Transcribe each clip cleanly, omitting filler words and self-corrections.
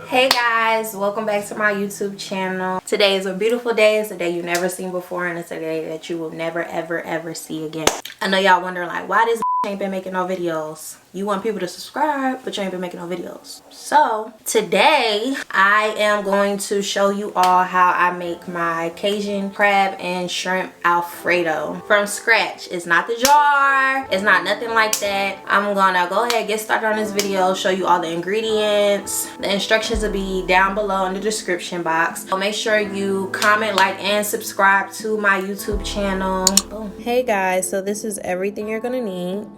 Hey guys, welcome back to my YouTube channel. Today is a beautiful day. It's a day you've never seen before, and it's a day that you will never ever see again. I know y'all wondering like, why this ain't been making no videos? You want people to subscribe, but you ain't been making no videos. So today I am going to show you all how I make my Cajun crab and shrimp Alfredo from scratch. It's not the jar, it's not nothing like that. I'm gonna go ahead, get started on this video, show you all the ingredients. The instructions will be down below in the description box. So make sure you comment, like, and subscribe to my YouTube channel. Boom. Hey guys, so this is everything you're gonna need.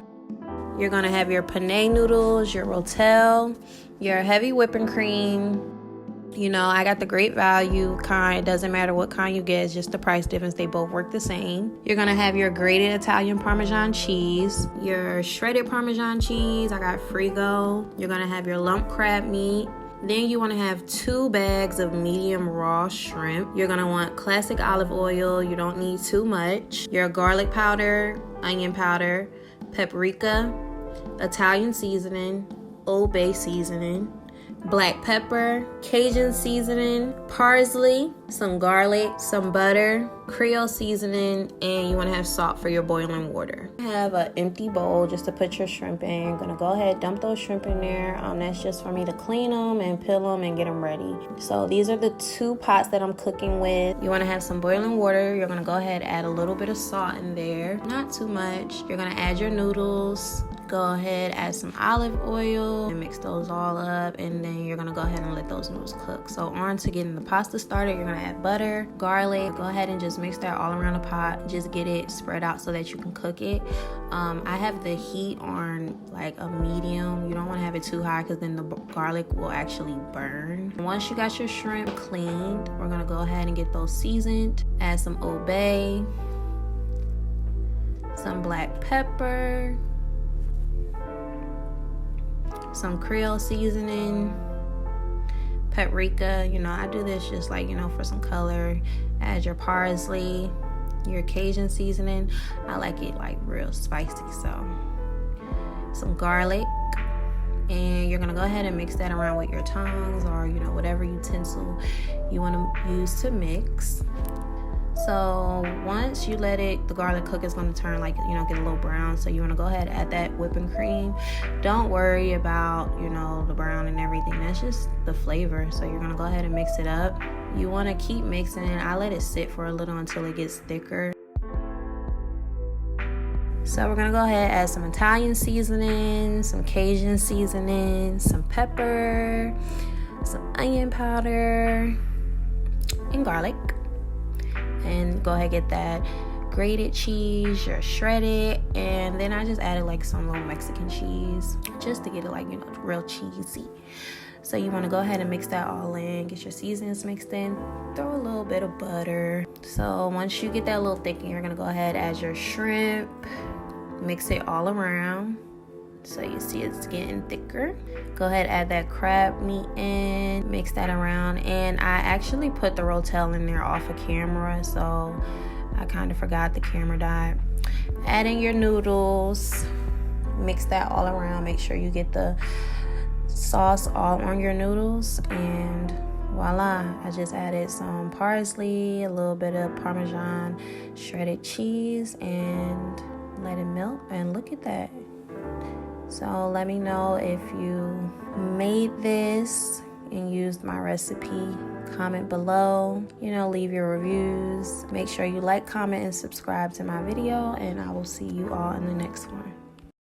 You're gonna have your penne noodles, your rotel, your heavy whipping cream. You know, I got the great value kind. It doesn't matter what kind you get, it's just the price difference. They both work the same. You're gonna have your grated Italian Parmesan cheese, your shredded Parmesan cheese. I got Frigo. You're gonna have your lump crab meat. Then you want to have 2 bags of medium raw shrimp. You're going to want classic olive oil. You don't need too much. Your garlic powder, onion powder, paprika, Italian seasoning, Old Bay seasoning, black pepper, Cajun seasoning, parsley, some garlic, some butter, Creole seasoning, and you want to have salt for your boiling water. I have an empty bowl just to put your shrimp in. You're going to go ahead, dump those shrimp in there. That's just for me to clean them and peel them and get them ready. So these are the 2 pots that I'm cooking with. You want to have some boiling water. You're going to go ahead, add a little bit of salt in there, not too much. You're going to add your noodles. Go ahead, add some olive oil and mix those all up, and then you're gonna go ahead and let those noodles cook. So on to getting the pasta started, you're gonna add butter, garlic. Go ahead and just mix that all around the pot. Just get it spread out so that you can cook it. I have the heat on like a medium. You don't want to have it too high because then the garlic will actually burn. Once you got your shrimp cleaned, we're gonna go ahead and get those seasoned. Add some Old Bay, some black pepper, some Creole seasoning, paprika. You know, I do this just like, you know, for some color. Add your parsley, your Cajun seasoning. I like it like real spicy, so some garlic. And you're gonna go ahead and mix that around with your tongs or, you know, whatever utensil you want to use to mix. So once you let the garlic cook, it's going to turn like, you know, get a little brown. So you want to go ahead and add that whipping cream. Don't worry about, you know, the brown and everything. That's just the flavor. So you're going to go ahead and mix it up. You want to keep mixing it. I let it sit for a little until it gets thicker. So we're going to go ahead and add some Italian seasoning, some Cajun seasoning, some pepper, some onion powder, and garlic. And go ahead and get that grated cheese, your shredded, and then I just added like some little Mexican cheese just to get it like, you know, real cheesy. So you want to go ahead and mix that all in, get your seasonings mixed in, throw a little bit of butter. So once you get that a little thick, you're going to go ahead and add your shrimp, mix it all around. So you see it's getting thicker. Go ahead, add that crab meat in, mix that around. And I actually put the rotel in there off of camera, so I kind of forgot the camera died. Adding your noodles, mix that all around. Make sure you get the sauce all on your noodles, and voila, I just added some parsley, a little bit of Parmesan shredded cheese, and let it melt. And look at that. So let me know if you made this and used my recipe. Comment below, you know, leave your reviews. Make sure you like, comment, and subscribe to my video, and I will see you all in the next one.